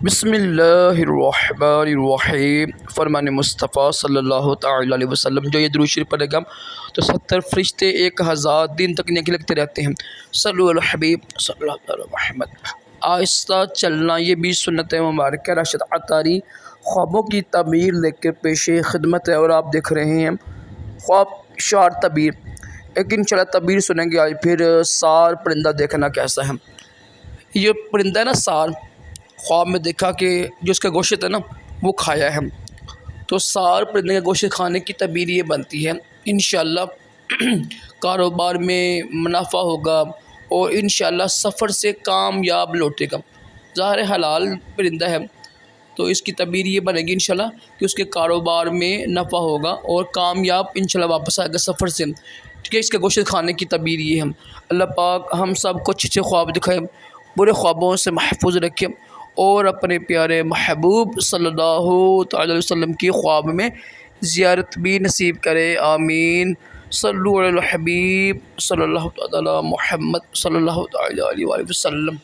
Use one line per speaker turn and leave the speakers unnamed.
بسم اللہ الرحمن الرحیم۔ فرمان مصطفیٰ صلی اللہ تعالی علیہ وسلم جو یہ درود شریف پڑھے گا تو 70 فرشتے 1000 دن تک نیکی لگتے رہتے ہیں۔ صلو علی الحبیب صلی اللہ علیہ محمد۔ آہستہ چلنا یہ بھی سنت مبارکہ راشد عطاری خوابوں کی تعبیر لے کے پیش خدمت ہے، اور آپ دیکھ رہے ہیں خواب شعر تعبیر۔ ایک انشاءاللہ تعبیر سنیں گے آج۔ پھر سار پرندہ دیکھنا کیسا ہے۔ یہ پرندہ ہے نا سار، خواب میں دیکھا کہ جو اس کا گوشت ہے نا وہ کھایا ہے، تو سار پرندے کا گوشت کھانے کی تعبیر یہ بنتی ہے انشاءاللہ کاروبار میں منافع ہوگا، اور انشاءاللہ سفر سے کامیاب لوٹے گا۔ ظاہر حلال پرندہ ہے تو اس کی تعبیر یہ بنے گی انشاءاللہ کہ اس کے کاروبار میں نفع ہوگا اور کامیاب انشاءاللہ واپس آئے گا سفر سے۔ ٹھیک ہے، اس کے گوشت کھانے کی تعبیر یہ ہے۔ اللہ پاک ہم سب کو اچھے خواب دکھائے، برے خوابوں سے محفوظ رکھے، اور اپنے پیارے محبوب صلی اللہ تعالی علیہ وسلم کی خواب میں زیارت بھی نصیب کرے، آمین۔ صلو علی الحبیب صلی اللہ تعالی محمد صلی اللہ تعالی علیہ وسلم۔